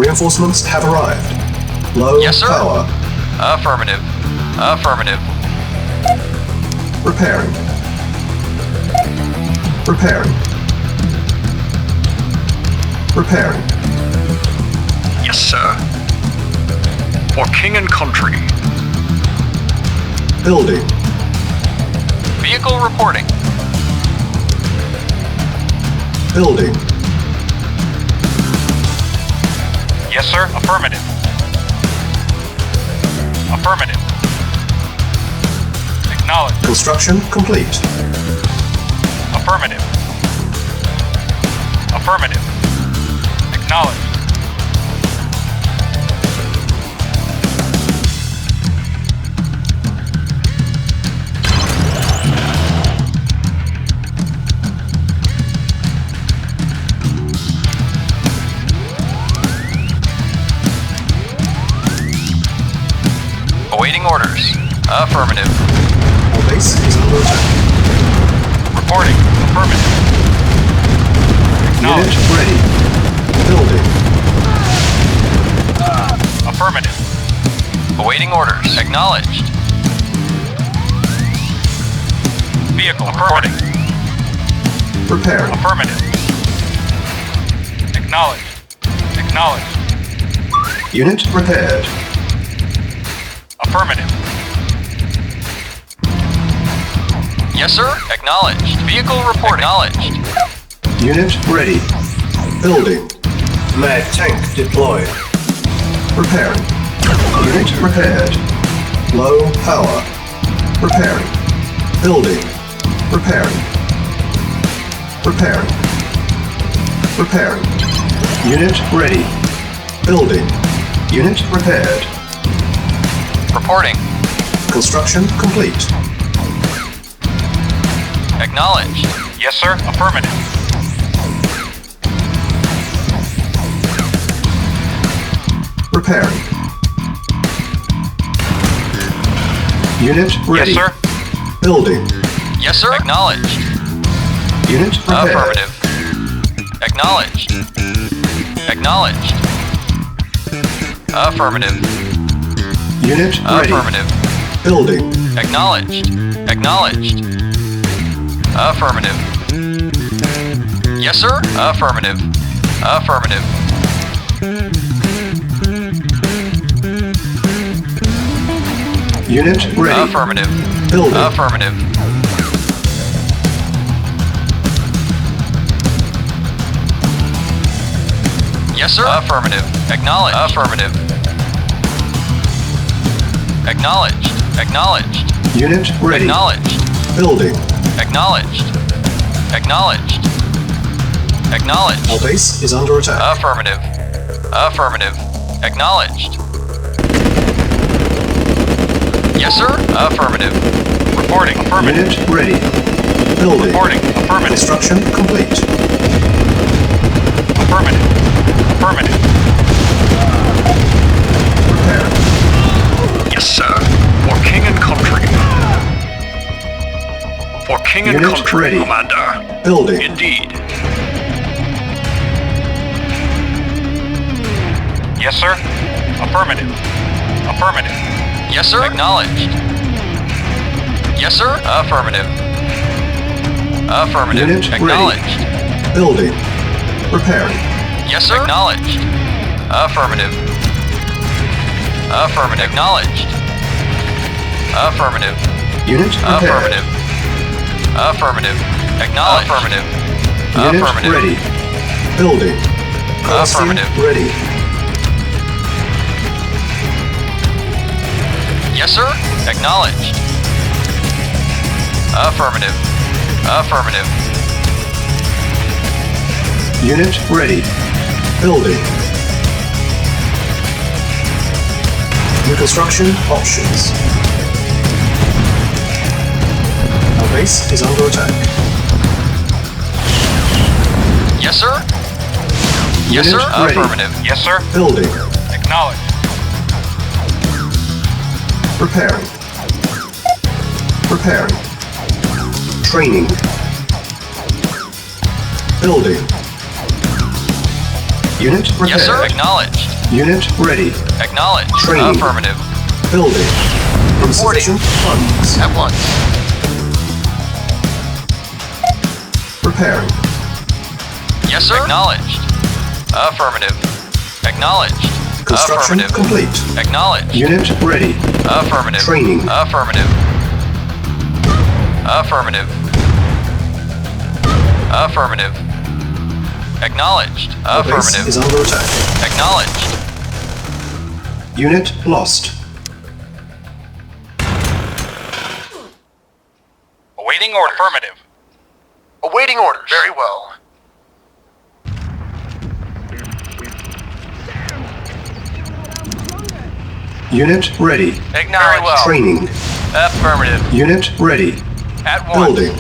Reinforcements have arrived. Low Yes, sir. power. Affirmative. Affirmative. Repairing. Repairing. Repairing. Yes, sir. For king and country. Building. Vehicle reporting. Building. Yes, sir. Affirmative. Affirmative. Acknowledge. Construction complete. Affirmative. Affirmative. Acknowledge. Awaiting orders. Affirmative. Our base is under attack. Reporting. Affirmative. Unit Acknowledge. ready. Building. Affirmative. Awaiting orders. Acknowledged. Vehicle reporting. Repairing. Affirmative. Acknowledge. Acknowledge. Unit repaired. Affirmative. Yes, sir. Acknowledged. Vehicle reporting. Acknowledged. Unit ready. Building. Mag tank deployed. Repairing. Unit repaired. Low power. Repairing. Building. Repairing. Repairing. Repairing. Unit ready. Building. Unit repaired. Reporting. Construction complete. Acknowledged. Yes, sir. Affirmative. Repairing. Unit ready. Yes, sir. Building. Yes, sir. Acknowledged. Unit repaired. Affirmative. Acknowledged. Acknowledged. Affirmative. Unit ready. Affirmative. Building. Acknowledged. Acknowledged. Affirmative. Yes, sir. Affirmative. Affirmative. Unit ready. Affirmative. Building. Affirmative. Yes, sir. Affirmative. Acknowledged. Affirmative. Acknowledged. Acknowledged. Unit ready. Acknowledged. Building. Acknowledged. Acknowledged. Acknowledged. Our base is under attack. Affirmative. Affirmative. Acknowledged. Yes, sir. Affirmative. Reporting. Affirmative. Unit ready. Building. Reporting. Affirmative. Construction complete. Affirmative. Affirmative. Repair. Yes, sir. For king and country. For king and Unit country, ready. Commander. Building. Indeed. Yes, sir. Affirmative. Affirmative. Yes, sir. Acknowledged. Yes, sir. Affirmative. Affirmative. Unit ready. Acknowledged. Building. Repairing. Yes, sir. Acknowledged. Affirmative. Affirmative. Acknowledged. Affirmative. Unit repaired. Affirmative. Affirmative. Acknowledged. Affirmative. Unit Affirmative. ready. Building. Coliseum Affirmative. ready. Yes, sir. Acknowledged. Affirmative. Affirmative. Unit ready. Building. New construction options. Our base is under attack. Yes, sir. Yes, Unit sir. ready. Affirmative. Yes, sir. Building. Acknowledged. Repairing. Repairing. Training. Building. Unit prepared. Yes, sir. Acknowledged. Unit ready. Acknowledged. Training. Affirmative. Building. Insufficient funds. At once. Preparing. Yes, sir. Acknowledged. Affirmative. Acknowledged. Construction Affirmative. complete. Acknowledged. Unit ready. Affirmative. Training. Affirmative. Affirmative. Affirmative. Acknowledged. Our base Affirmative. is under attack. Acknowledged. Unit lost. Awaiting orders. Affirmative. Awaiting orders. Very well. Unit ready. Very well. Training. Affirmative. Unit ready. At once. Building.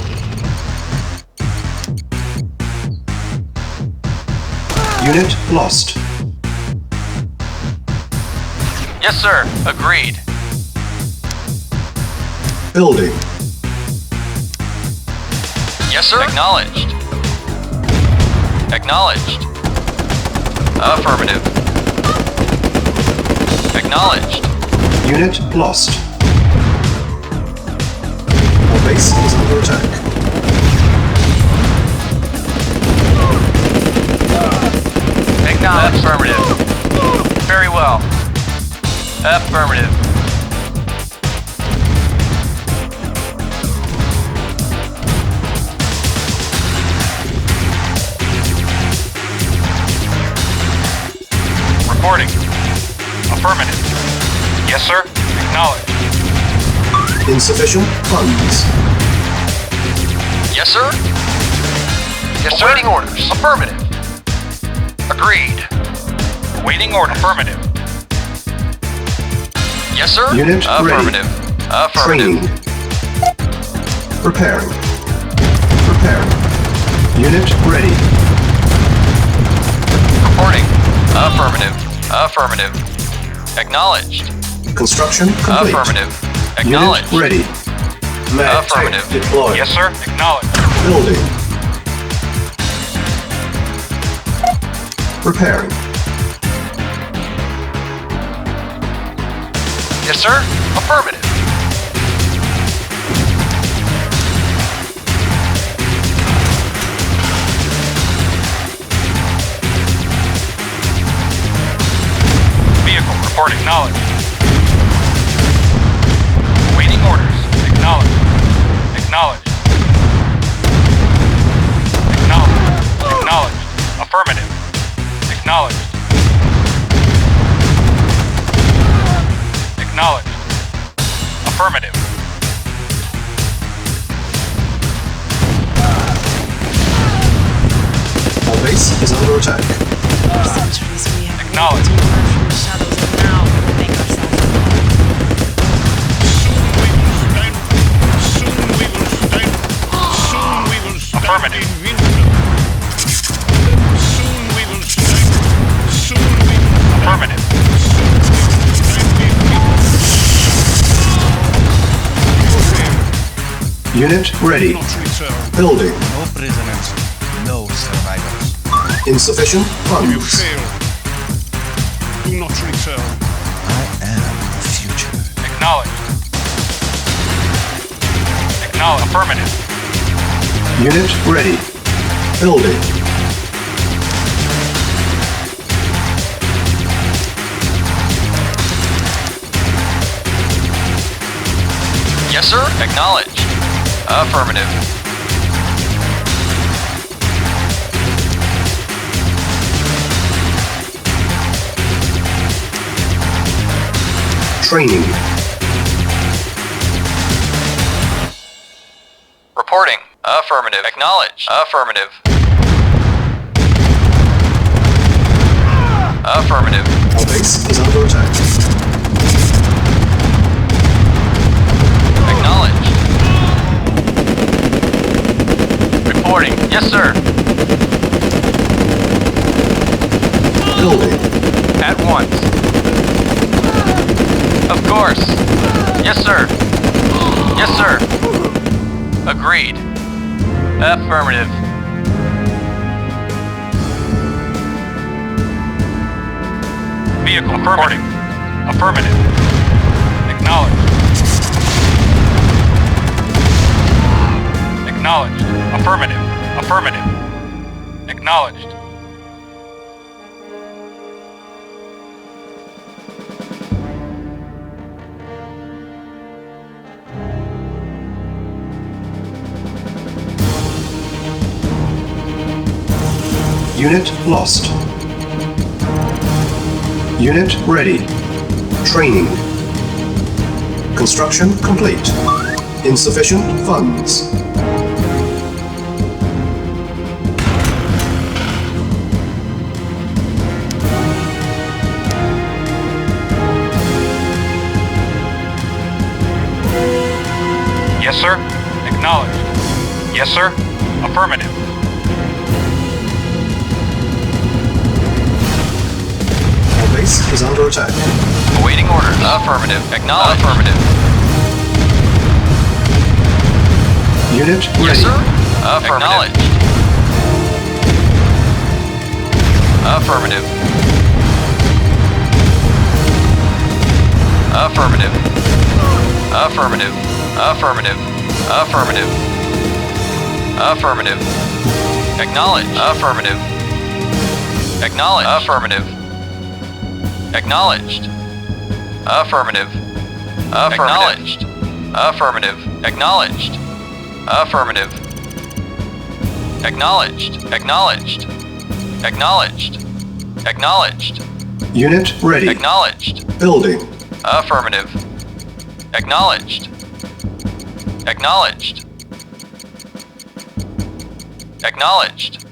Unit lost. Yes, sir. Agreed. Building. Yes, sir. Acknowledged. Acknowledged. Affirmative. Acknowledged. Unit lost. Our base is under attack. Acknowledged. Affirmative. Very well. Affirmative. Reporting. Affirmative. Yes, sir. Acknowledged. Insufficient funds. Yes, sir. Yes, sir. Awaiting orders. Affirmative. Agreed. Waiting order. Affirmative. Yes, sir. Unit ready. Affirmative. Affirmative. Training. Preparing. Preparing. Unit ready. Reporting. Affirmative. Affirmative. Acknowledged. Construction complete. Affirmative. Unit Acknowledged. ready. Mag tank Affirmative. deployed. Yes, sir. Acknowledged. Building. Preparing. Yes, sir. Affirmative. Vehicle report acknowledged. Waiting orders. Acknowledged. Acknowledged. Acknowledged. Acknowledged. Affirmative. Acknowledged. Acknowledged. Affirmative. Our base is under attack. For centuries we have Acknowledged. waited to emerge from the shadows, and now we will make ourselves known. Affirmative. Affirmative. Unit ready. Building. No prisoners, no survivors. Insufficient funds. Do not return. I am the future. Acknowledged. Acknowledged. Affirmative. Unit ready. Building. Yes, sir. Acknowledged. Affirmative. Training. Reporting. Affirmative. Acknowledged. Affirmative. Affirmative. Our base is under attack. Acknowledged. Reporting. Yes, sir. Building. At once. Of course. Yes, sir. Yes, sir. Agreed. Affirmative. Vehicle reporting. Affirmative. Acknowledged. Acknowledged. Affirmative. Affirmative. Acknowledged. Unit lost. Unit ready. Training. Construction complete. Insufficient funds. Yes, sir. Acknowledged. Yes, sir. Affirmative. Our base is under attack. Awaiting orders. Affirmative. Acknowledged. Affirmative. Unit ready. Yes, sir. Affirmative. Affirmative. Affirmative. Affirmative. Affirmative. Affirmative. Affirmative. Acknowledged. Affirmative. Acknowledged. Affirmative. Acknowledged. Affirmative. Acknowledged. Affirmative. Acknowledged. Affirmative. Acknowledged. Acknowledged. Acknowledged. Acknowledged. Unit ready. Acknowledged. Building. Affirmative. Acknowledged. Acknowledged. Acknowledged.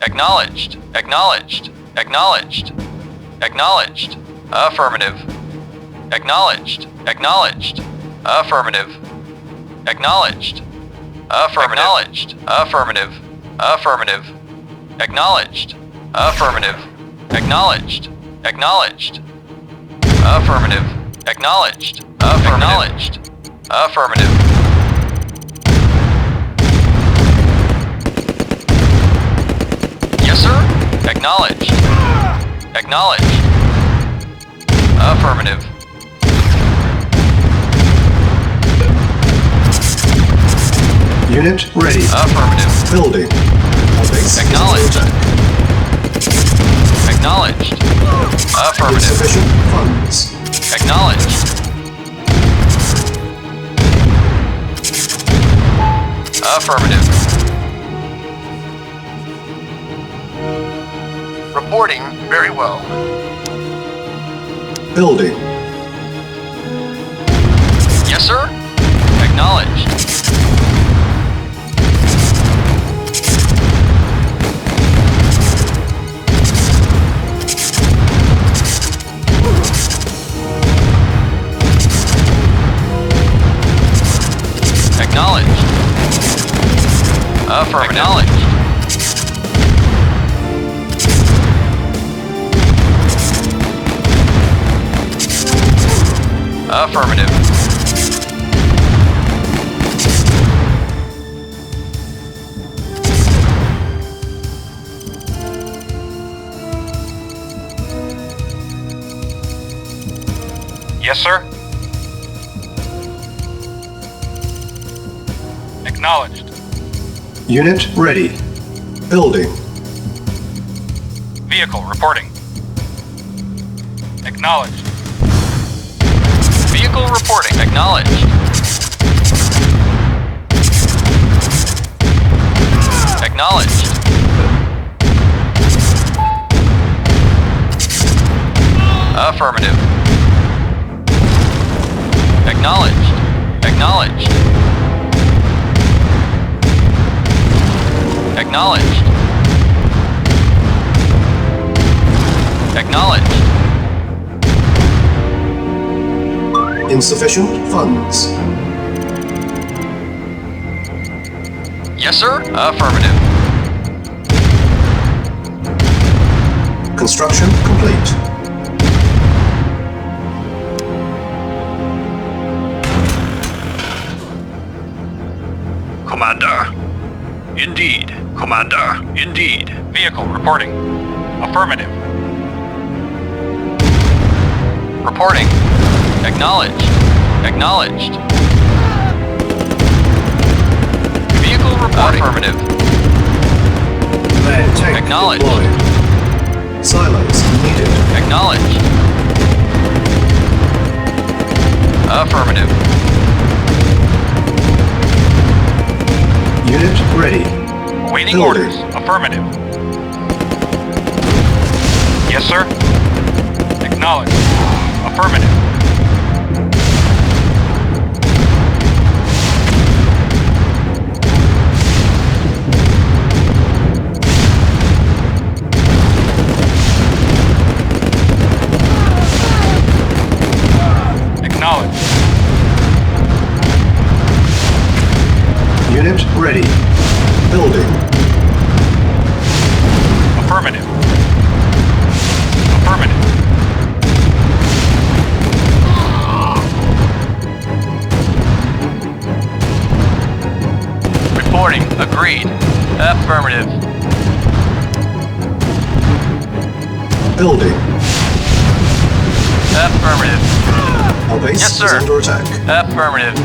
Acknowledged. Acknowledged. Acknowledged. Acknowledged. Affirmative. Acknowledged. Acknowledged. Affirmative. Acknowledged. Affirmative. Affirmative. Affirmative. Acknowledged. Affirmative. Acknowledged. Acknowledged. Affirmative. Acknowledged. Acknowledged. Affirmative. Yes, sir. Acknowledged. Acknowledged. Affirmative. Unit ready. Affirmative. Building. Our base Acknowledged. is under attack. Acknowledged. Affirmative. Insufficient funds. Acknowledged. Affirmative. Reporting very well. Building. Yes, sir. Acknowledged. Acknowledged. Affirmative. Acknowledged. Affirmative. Yes, sir. Acknowledged. Unit ready. Building. Vehicle reporting. Acknowledged. Vehicle reporting. Acknowledged. Acknowledged. Affirmative. Acknowledged. Acknowledged. Acknowledged. Acknowledged. Insufficient funds. Yes, sir. Affirmative. Construction complete. Commander. Indeed. Commander. Indeed. Vehicle reporting. Affirmative. Reporting. Acknowledged. Acknowledged. Vehicle reporting. Affirmative. Land tank Acknowledged. deployed. Silos needed. Acknowledged. Affirmative. Unit ready. Awaiting Building. orders. Affirmative. Yes, sir. Acknowledged. Affirmative. Acknowledged. Unit ready. Building. Affirmative. Affirmative. Reporting. Agreed. Affirmative. Building. Affirmative. Our base Yes, is sir. under attack. Affirmative.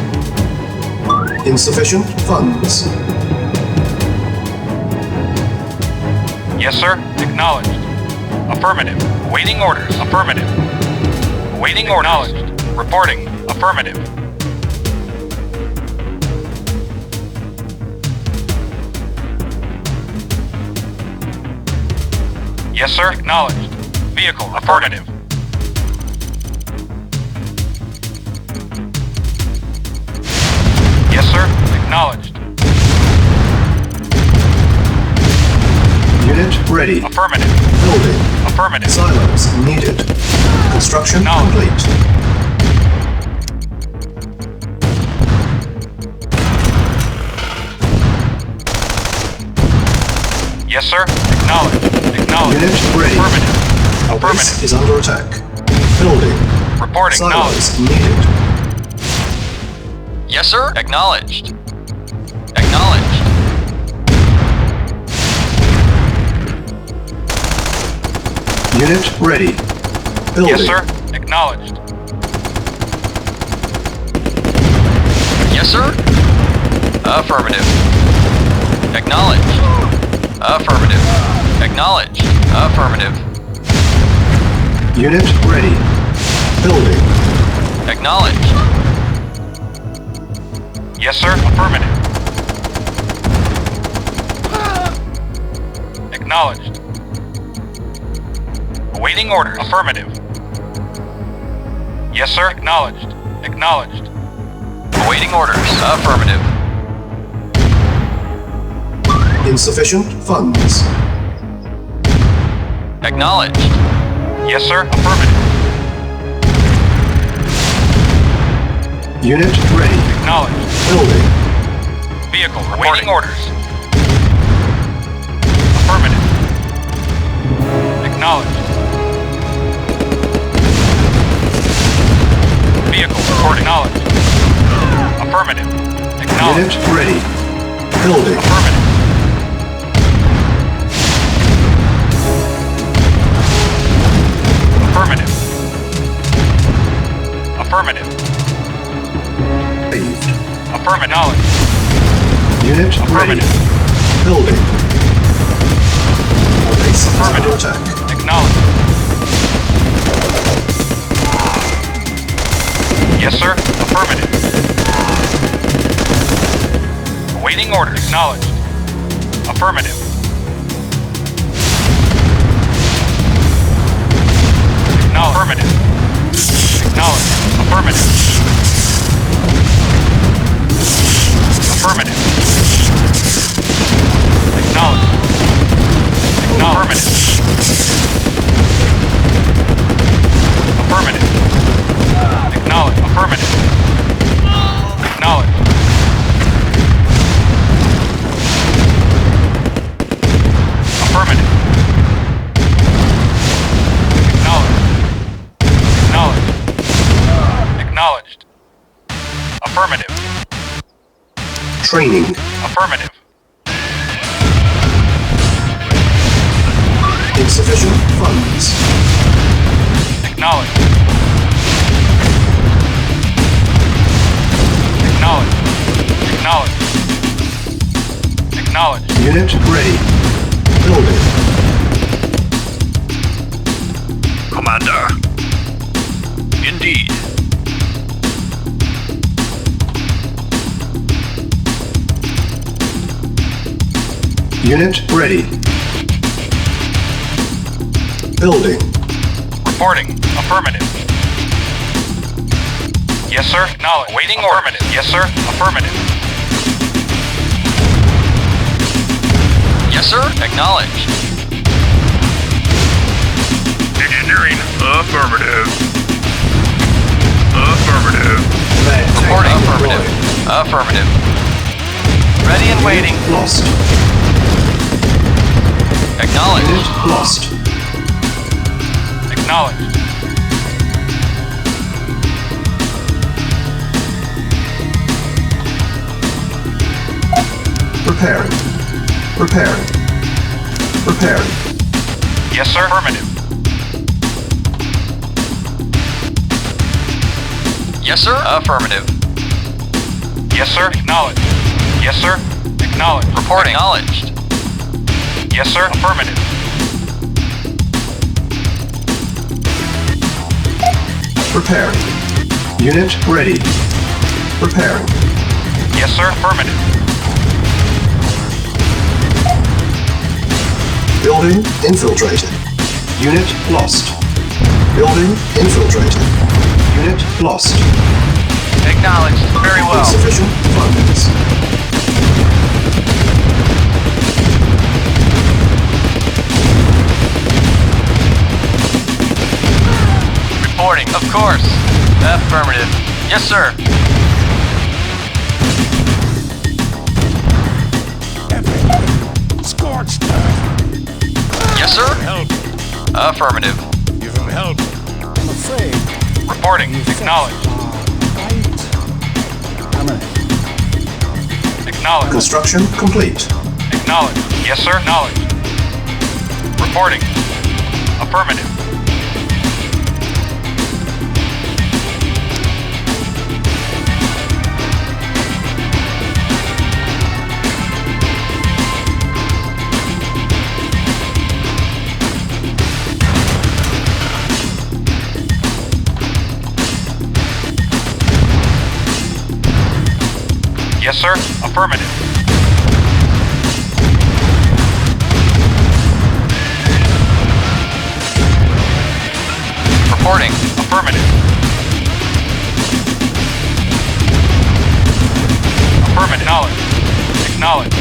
Insufficient funds. Yes, sir. Acknowledged. Affirmative. Awaiting orders. Affirmative. Awaiting orders. Acknowledged. Reporting. Affirmative. Yes, sir. Acknowledged. Vehicle. Affirmative. Yes, sir. Acknowledged. Unit ready. Affirmative. Building. Affirmative. Silos needed. Construction No. complete. Yes, sir. Acknowledged. Acknowledged. Unit ready. Affirmative. Our base Affirmative. is under attack. Building. Reporting. Acknowledged. Silos needed. Yes, sir. Acknowledged. Acknowledged. Unit ready. Building. Yes, sir. Acknowledged. Yes, sir. Affirmative. Acknowledged. Affirmative. Acknowledged. Affirmative. Unit ready. Building. Acknowledged. Yes, sir. Affirmative. Acknowledged. Awaiting orders. Affirmative. Yes, sir. Acknowledged. Acknowledged. Awaiting orders. Affirmative. Insufficient funds. Acknowledged. Yes, sir. Affirmative. Unit ready. Acknowledged. Building. Vehicle. Awaiting orders. Affirmative. Acknowledged. Vehicle. Report acknowledged. Affirmative. Acknowledged. Unit ready. Building. Affirmative. Affirmative. Affirmative. Saved. Affirmative. Knowledge. Unit ready. Affirmative. Building. Our base is under Affirmative. attack. Acknowledge. Yes, sir. Affirmative. Awaiting orders. Acknowledged. Affirmative. Acknowledge. Affirmative. Acknowledge. Affirmative. Affirmative. Acknowledge. Acknowledge. Affirmative. Acknowledge. Affirmative. Acknowledge. Affirmative. Acknowledge. Acknowledge. Acknowledged. Affirmative. Training. Affirmative. Insufficient funds. Acknowledged. Unit ready. Building. Commander. Indeed. Unit ready. Building. Reporting. Affirmative. Yes, sir. Acknowledged. Waiting affirmative. Yes, sir. Affirmative. Yes, sir. Acknowledged. Engineering. Affirmative. Affirmative. Reporting. Deployed. Affirmative. Ready and waiting. Lost. Acknowledged. Unit lost. Acknowledged. Preparing. Preparing. Preparing. Yes, sir. Affirmative. Yes, sir. Affirmative. Yes, sir. Acknowledged. Yes, sir. Acknowledged. Reporting. Acknowledged. Yes, sir. Affirmative. Preparing. Unit ready. Preparing. Yes, sir. Affirmative. Building infiltrated. Unit lost. Building infiltrated. Unit lost. Acknowledged. Very well. Insufficient funds. Reporting. Of course. Affirmative. Yes, sir. Scorched. Yes, sir. Help. Affirmative. Give him help. I'm afraid. Reporting. Acknowledged. Acknowledged. Construction complete. Acknowledged. Yes, sir. Acknowledged. Reporting. Affirmative. Yes, sir. Affirmative. Reporting. Affirmative. Affirmative. Acknowledged. Acknowledged.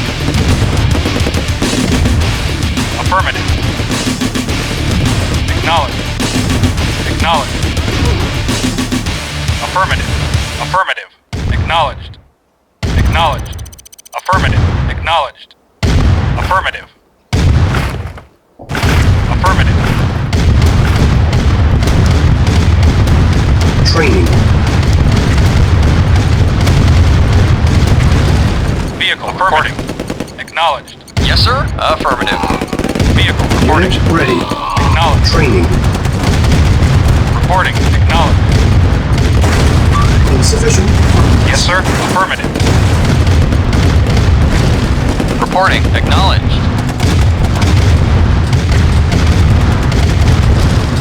Affirmative. Acknowledged. Acknowledged. Affirmative. Affirmative. Acknowledged. Acknowledged. Affirmative. Acknowledged. Affirmative. Affirmative. Training. Vehicle reporting. Acknowledged. Yes, sir. Affirmative. Vehicle reporting. Unit ready. Acknowledged. Training. Reporting. Acknowledged. Insufficient funds. Yes, sir. Affirmative. Reporting. Acknowledged.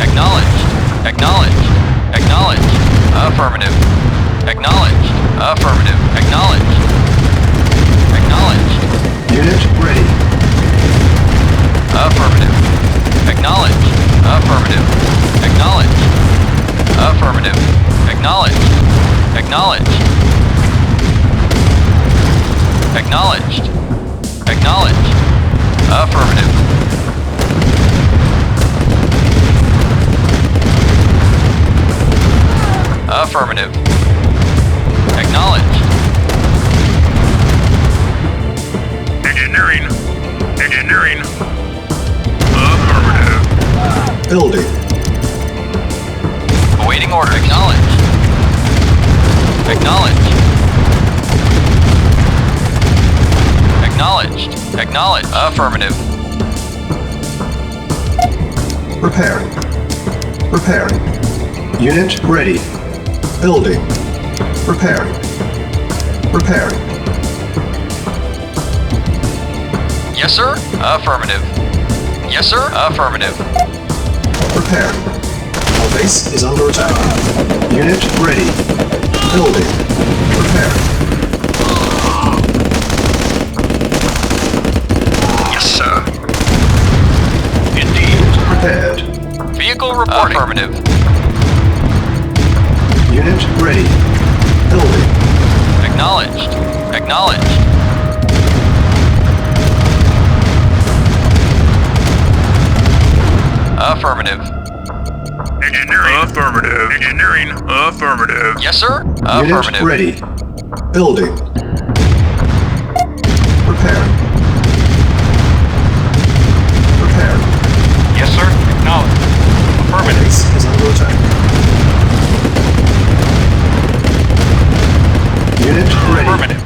Acknowledged. Acknowledged. Acknowledged. Affirmative. Acknowledged. Affirmative. Acknowledged. Acknowledged. Unit ready. Affirmative. Acknowledged. Affirmative. Acknowledged. Affirmative. Acknowledged. Acknowledged. Acknowledged. Acknowledged. Affirmative. Affirmative. Acknowledged. Engineering. Engineering. Affirmative. Building. Awaiting order. Acknowledged. Acknowledged. Acknowledged. Acknowledged. Affirmative. Preparing. Preparing. Unit ready. Building. Preparing. Preparing. Yes, sir. Affirmative. Yes, sir. Affirmative. Preparing. Our base is under attack. Unit ready. Building. Preparing. Yes, sir. Indeed. Unit prepared. Vehicle reporting. Affirmative. Unit ready. Building. Acknowledged. Acknowledged. Affirmative. Engineering. Affirmative. Engineering. Affirmative. Yes, sir. Unit Affirmative. ready. Building. Preparing. Preparing. Yes, sir. Acknowledged. Affirmative. Base is under attack. Unit ready. Affirmative.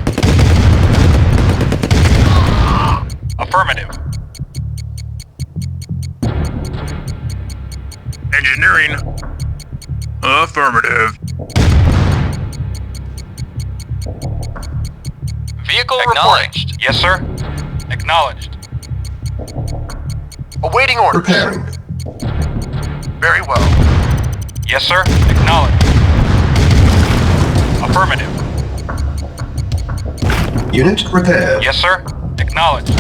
Affirmative. Engineering. Affirmative. Vehicle acknowledged. Yes, sir. Acknowledged. Awaiting orders. Preparing. Very well. Yes, sir. Acknowledged. Affirmative. Unit repaired. Yes, sir. Acknowledged.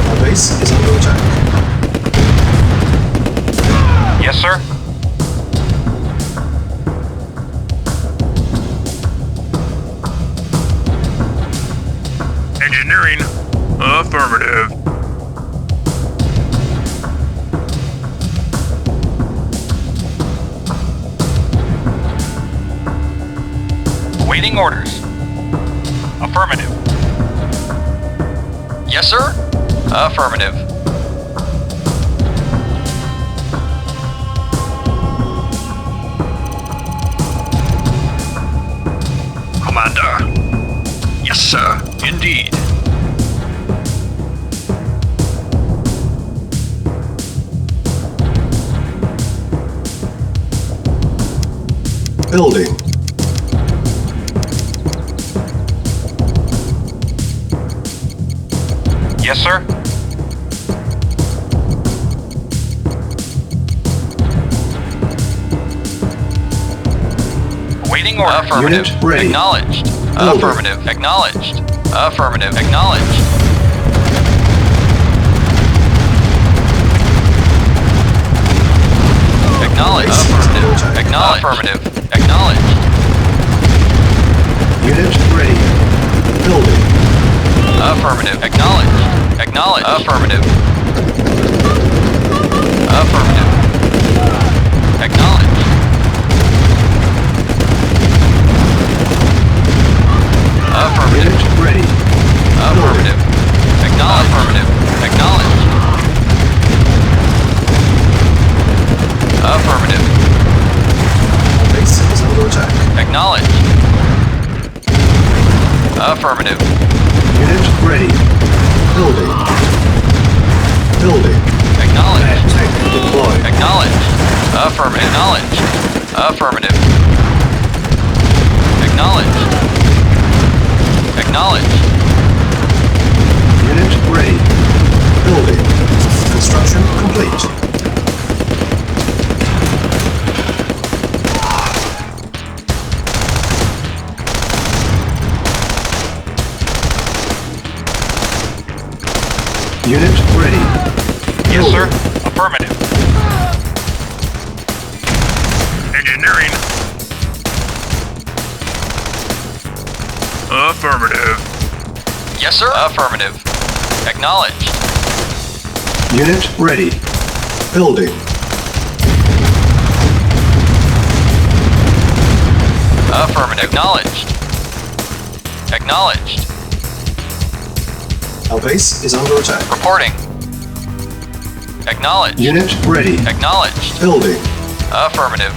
Our base is under attack. Yes, sir. Engineering. Affirmative. Awaiting orders. Affirmative. Yes, sir. Affirmative. Commander. Yes, sir. Indeed. Building. Yes, sir. Awaiting order. Affirmative. Unit ready. Acknowledged. Building. Affirmative. Acknowledged. Affirmative. Acknowledged. Acknowledged. Affirmative. Acknowledged. Affirmative. Acknowledged. Unit ready. Building. Affirmative. Acknowledged. Acknowledged. Affirmative. Affirmative. Acknowledged. Affirmative. Unit ready. Affirmative. Acknowledged. Affirmative. Acknowledged. Affirmative. Our base is under attack. Acknowledged. Affirmative. Unit ready. Building. Building. Acknowledged. Tank deployed. Acknowledged. Affirmative. Acknowledged. Affirmative. Acknowledged. Acknowledged. Unit ready. Building. Construction complete. Unit ready. Yes, sir. Building. Affirmative. Engineering. Affirmative. Yes, sir. Affirmative. Acknowledged. Unit ready. Building. Affirmative. Acknowledged. Acknowledged. Our base is under attack. Reporting. Acknowledged. Unit ready. Acknowledged. Building. Affirmative.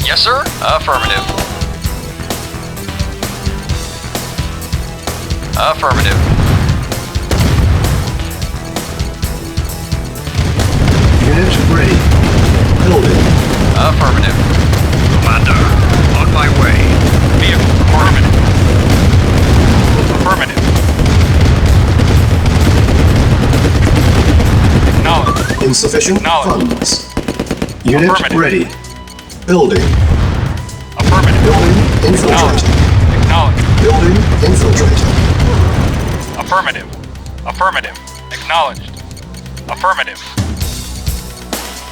Yes, sir. Affirmative. Affirmative. Unit ready. Building. Affirmative. Commander. On my way. Vehicle. Affirmative. Affirmative. Acknowledged. Insufficient Acknowledged. funds. Unit Affirmative. ready. Building. Affirmative. Building infiltrator. Acknowledged. Building infiltrator. Affirmative. Affirmative. Acknowledged. Affirmative.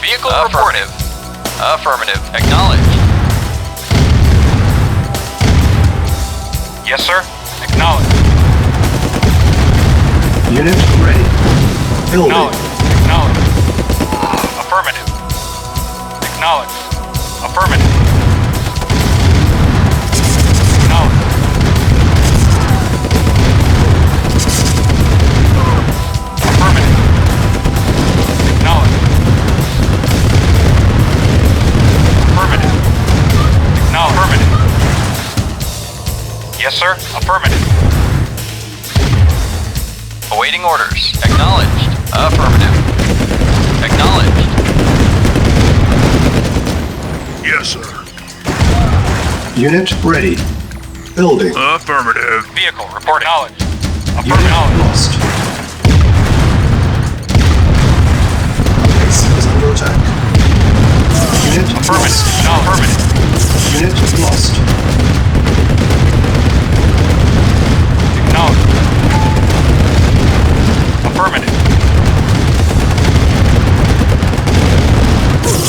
Vehicle reported. Affirmative. Acknowledged. Yes, sir. Acknowledged. Unit ready. Building. Acknowledged. Acknowledged. Affirmative. Acknowledged. Affirmative. Acknowledged. Affirmative. Acknowledged. Affirmative. Acknowledged. Affirmative. Yes, sir. Affirmative. Awaiting orders. Acknowledged. Affirmative. Acknowledged. Yes, sir. Unit ready. Building. Affirmative. Vehicle report acknowledged. Unit Affirmative. lost. Base is under attack. Unit Affirmative. lost. No, affirmative. Unit lost. Acknowledged. Affirmative.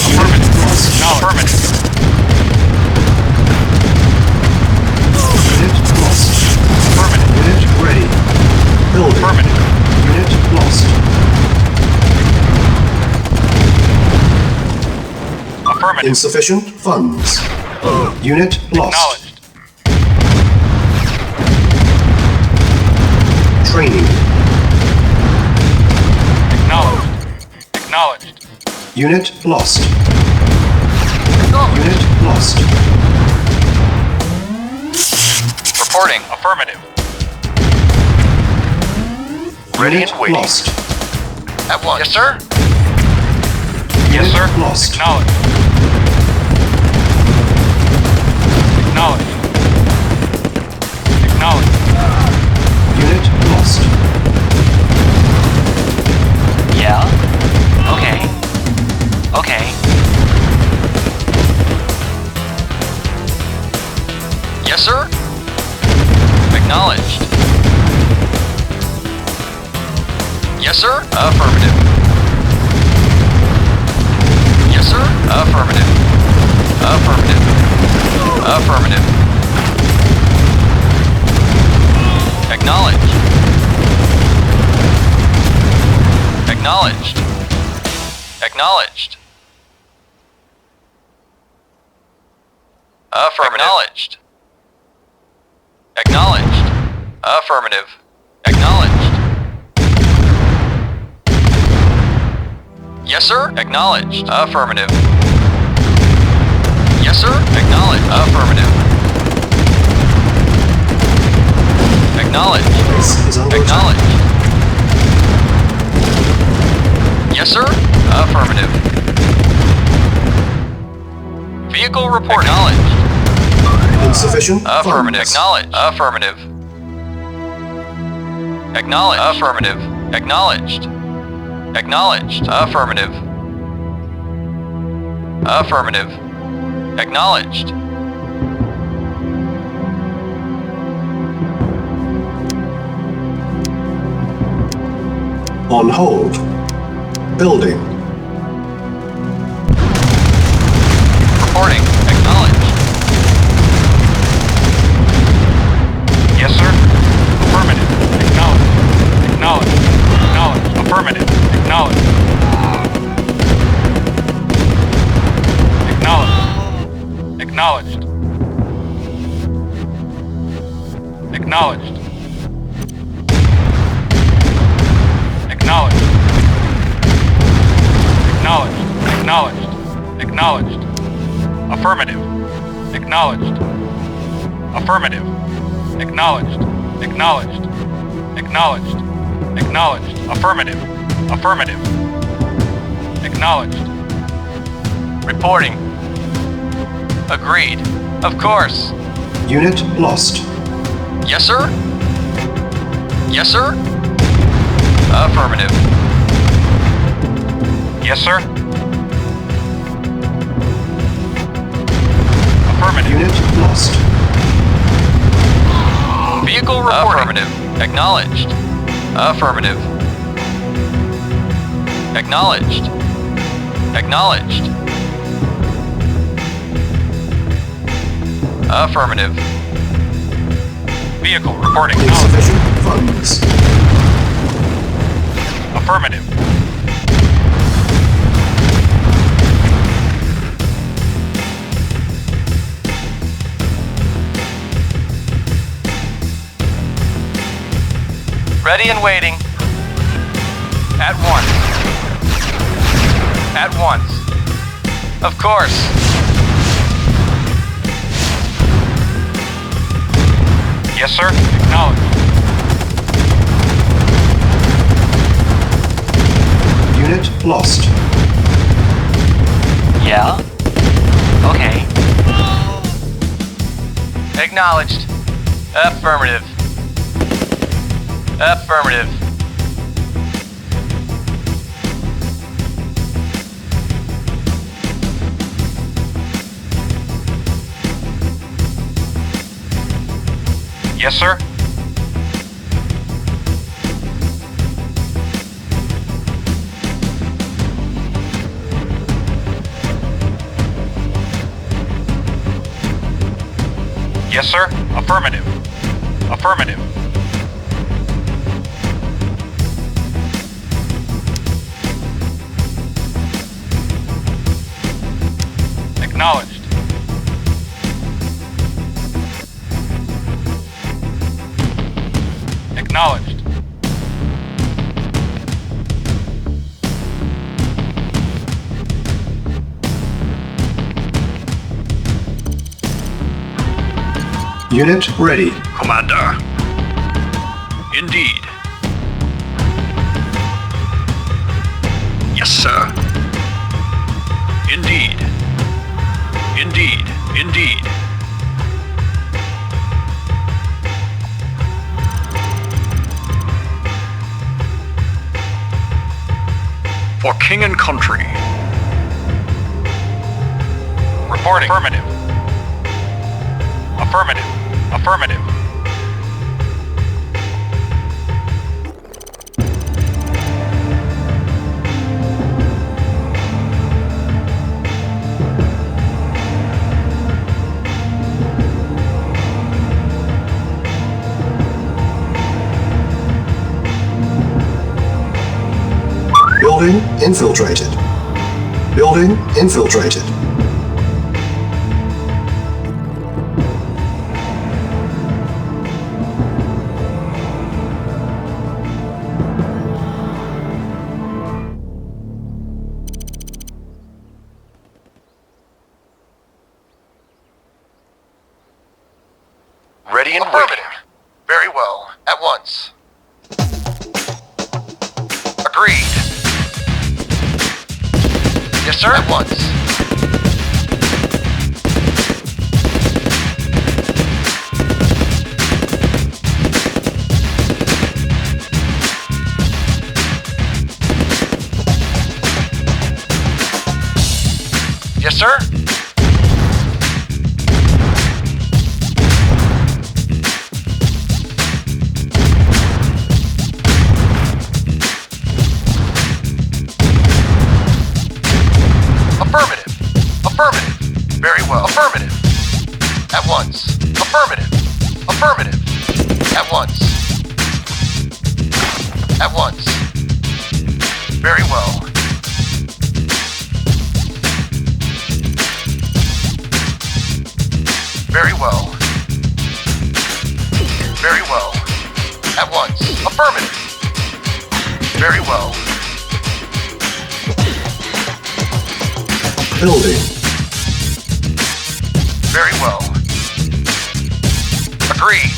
Affirmative. No, affirmative. Unit lost. Affirmative. Unit ready. Building. Affirmative. Unit lost. Affirmative. Insufficient funds. Unit lost. Acknowledged. Training. Acknowledged. Acknowledged. Unit lost. Unit lost. Reporting. Affirmative. Ready Unit and waiting. lost. At once. Yes, sir. Yes, Unit sir. lost. Acknowledged. Acknowledged. Acknowledged. Unit lost. Yeah? Okay. Okay. Yes, sir. Acknowledged. Yes, sir. Affirmative. Yes, sir. Affirmative. Affirmative. Affirmative. Acknowledged. Acknowledged. Acknowledged. Affirmative. Acknowledged. Acknowledged. Affirmative. Acknowledged. Yes, sir. Acknowledged. Affirmative. Yes, sir. Acknowledged. Affirmative. Acknowledged. Base is under attack. Acknowledged. Yes, sir. Affirmative. Vehicle report. Acknowledged. Insufficient Affirmative. funds. Acknowledged. Affirmative. Acknowledged. Affirmative. Acknowledged. Acknowledged. Affirmative. Affirmative. Acknowledged. On hold. Building. Reporting. Acknowledged. Yes, sir. Affirmative. Acknowledged. Acknowledged. Acknowledged. Affirmative. Acknowledged. Acknowledged. Acknowledged. Acknowledged. Acknowledged. Acknowledged. Acknowledged. Acknowledged. Affirmative. Acknowledged. Affirmative. Acknowledged. Acknowledged. Acknowledged. Acknowledged. Affirmative. Affirmative. Acknowledged. Reporting. Agreed. Of course. Unit lost. Yes, sir? Yes, sir? Affirmative. Yes, sir. Affirmative. Unit lost. Vehicle reporting. Affirmative. Acknowledged. Affirmative. Acknowledged. Acknowledged. Affirmative. Vehicle reporting. Insufficient funds. Affirmative. Ready and waiting. At once. At once. Of course. Yes, sir. Acknowledged. Unit lost. Yeah? Okay. Acknowledged. Affirmative. Affirmative. Yes, sir. Yes, sir. Affirmative. Affirmative. Acknowledged. Acknowledged. Unit ready. Commander. Indeed. Yes, sir. Indeed. Indeed. Indeed. For king and country. Reporting. Affirmative. Affirmative. Affirmative. Building infiltrated. Building infiltrated. Ready and waiting. Very well. At once. Agreed. Yes, sir. At once. Yes, sir. Affirmative. Affirmative. Very well. Affirmative. At once. Affirmative. Affirmative. At once. At once. Very well. Very well. Very well. At once. Affirmative. Very well. Building. Very well. Agreed.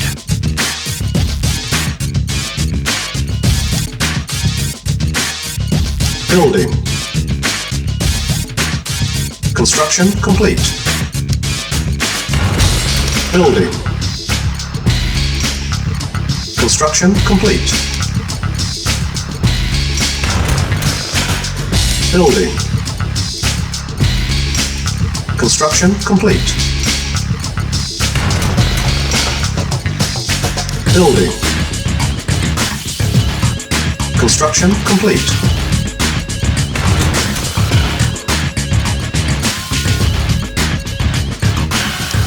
Building. Construction complete. Building. Construction complete. Building. Construction complete. Building. Construction complete.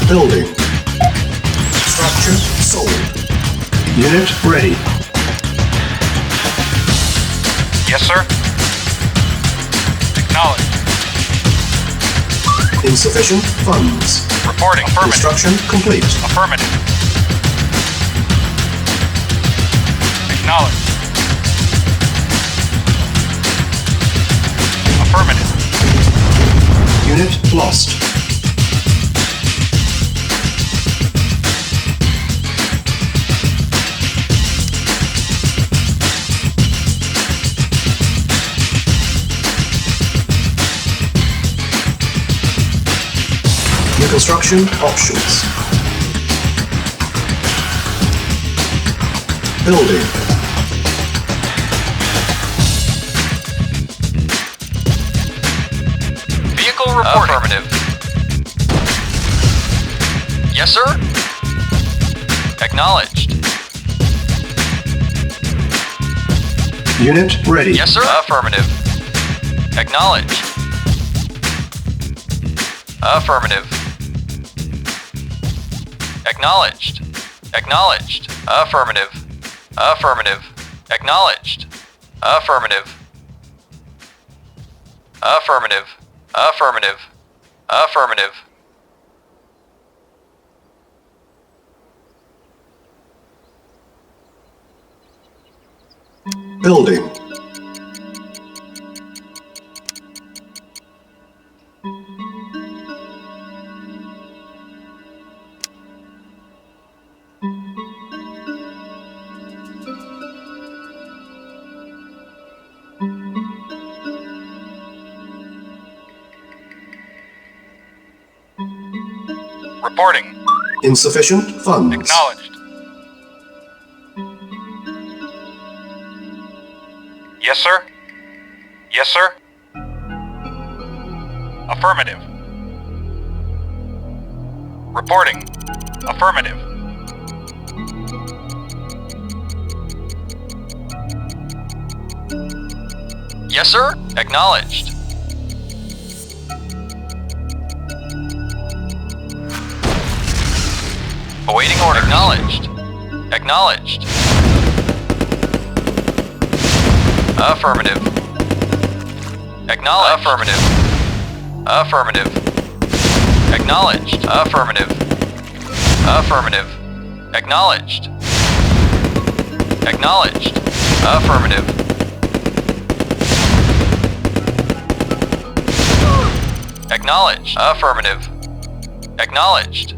Building. Structure sold. Unit ready. Yes, sir. Acknowledged. Insufficient funds. Reporting. Affirmative. Construction complete. Affirmative. Acknowledged. Affirmative. Unit lost. New construction options. Building. Vehicle reporting. Affirmative. Yes, sir. Acknowledged. Unit ready. Yes, sir. Affirmative. Acknowledged. Affirmative. Acknowledged. Acknowledged. Affirmative. Affirmative. Acknowledged. Affirmative. Affirmative. Affirmative. Affirmative. Building. Reporting. Insufficient funds. Acknowledged. Yes, sir. Yes, sir. Affirmative. Reporting. Affirmative. Yes, sir. Acknowledged. Awaiting order. Acknowledged. Acknowledged. Affirmative. Acknowledged. Affirmative. Affirmative. Acknowledged. Affirmative. Affirmative. Acknowledged. Acknowledged. Affirmative. Acknowledged. Affirmative. Acknowledged.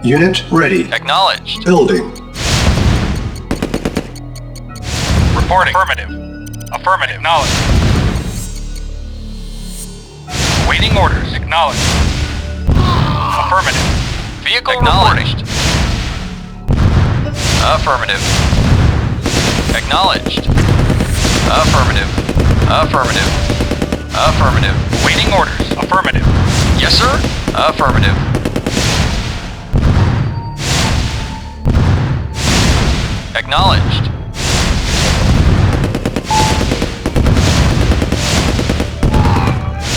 Unit ready. Acknowledged. Building. Reporting. Affirmative. Affirmative. Acknowledged. Waiting orders. Acknowledged. Affirmative. Vehicle acknowledged. Affirmative. Acknowledged. Affirmative. Affirmative. Affirmative. Waiting orders. Affirmative. Yes, sir. Affirmative. Acknowledged.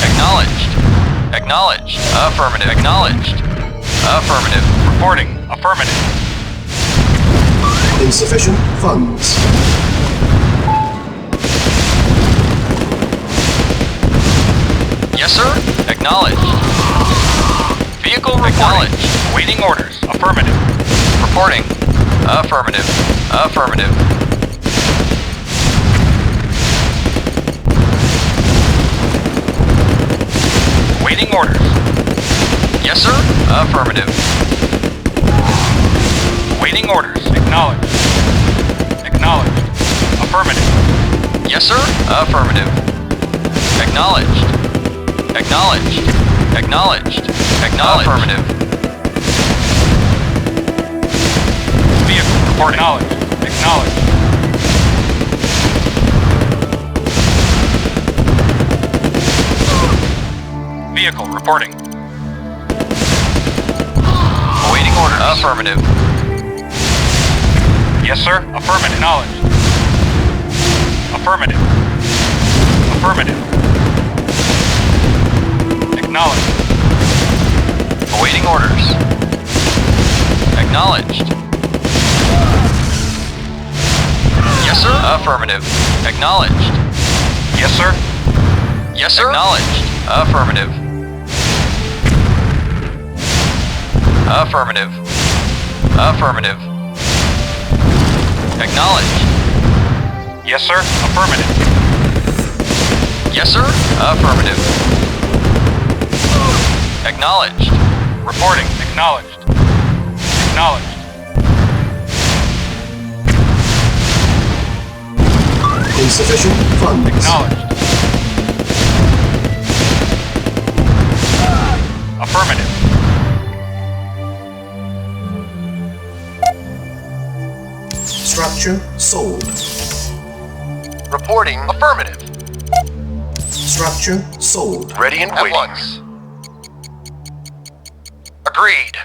Acknowledged. Acknowledged. Affirmative. Acknowledged. Affirmative. Reporting. Affirmative. Insufficient funds. Yes, sir. Acknowledged. Vehicle acknowledged. Waiting orders. Affirmative. Reporting. Affirmative. Affirmative. Waiting orders. Yes, sir. Affirmative. Waiting orders. Acknowledged. Acknowledged. Affirmative. Yes, sir. Affirmative. Acknowledged. Acknowledged. Acknowledged. Acknowledged. Affirmative. Report acknowledged. Acknowledged. Vehicle reporting. Awaiting orders. Affirmative. Yes, sir. Affirmative. Acknowledged. Affirmative. Affirmative. Acknowledged. Awaiting orders. Acknowledged. Yes, sir. Affirmative. Acknowledged. Yes, sir. Yes, sir. Acknowledged. Affirmative. Affirmative. Affirmative. Acknowledged. Yes, sir. Affirmative. Yes, sir. Affirmative. Acknowledged. Reporting. Acknowledged. Acknowledged. Insufficient funds. Acknowledged. Affirmative. Structure sold. Reporting affirmative. Structure sold. Ready and At waiting. once. Agreed.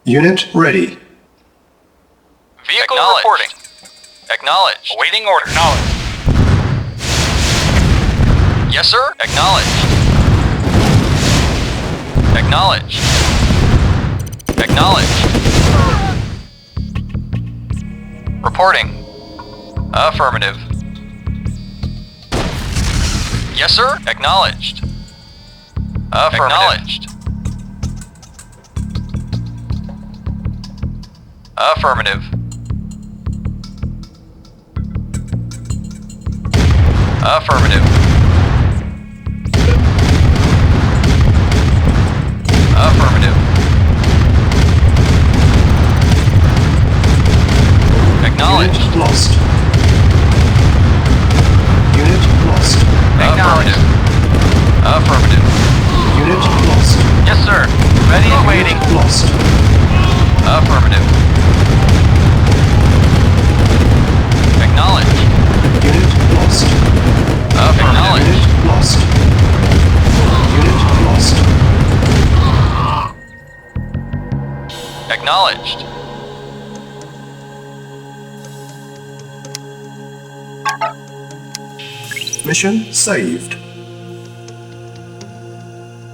Unit ready. Vehicle reporting. Acknowledged. Awaiting order. Acknowledged. Yes, sir. Acknowledged. Acknowledged. Acknowledged. Reporting. Affirmative. Yes, sir. Acknowledged. Acknowledged. Affirmative. Affirmative. Affirmative. Acknowledged. Unit lost. Unit lost. Affirmative. Affirmative. Unit lost. Yes, sir. Ready and waiting. Unit lost. Affirmative. Acknowledged. Unit lost. Acknowledged. Unit lost. Unit lost. Acknowledged. Mission saved.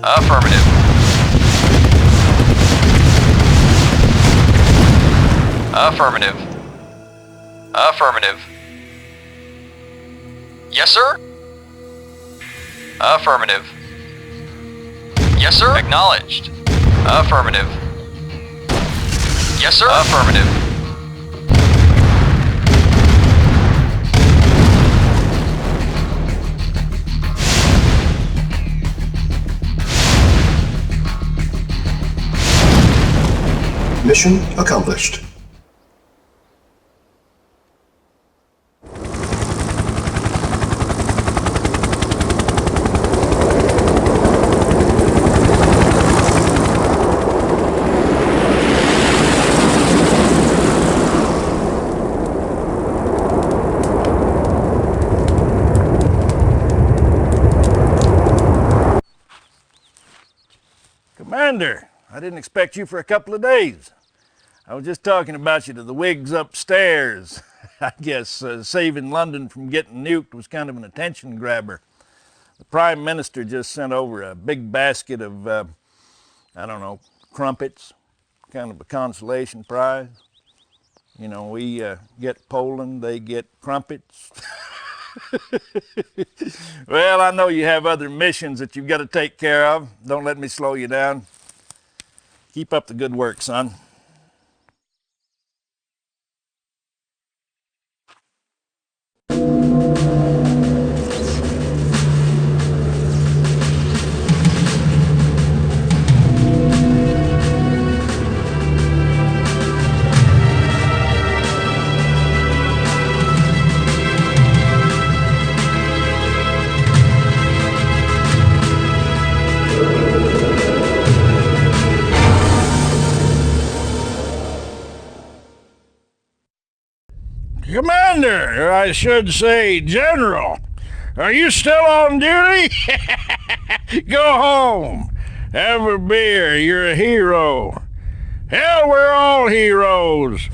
Affirmative. Affirmative. Affirmative. Yes, sir. Affirmative. Yes, sir. Acknowledged. Affirmative. Yes, sir. Affirmative. Mission accomplished. Commander, I didn't expect you for a couple of days. I was just talking about you to the wigs upstairs. I guess saving London from getting nuked was kind of an attention grabber. The Prime Minister just sent over a big basket of, I don't know, crumpets, kind of a consolation prize. You know, we get Poland, they get crumpets. Well, I know you have other missions that you've got to take care of. Don't let me slow you down. Keep up the good work, son. Commander, or I should say General, are you still on duty? Go home. Have a beer. You're a hero. Hell, we're all heroes.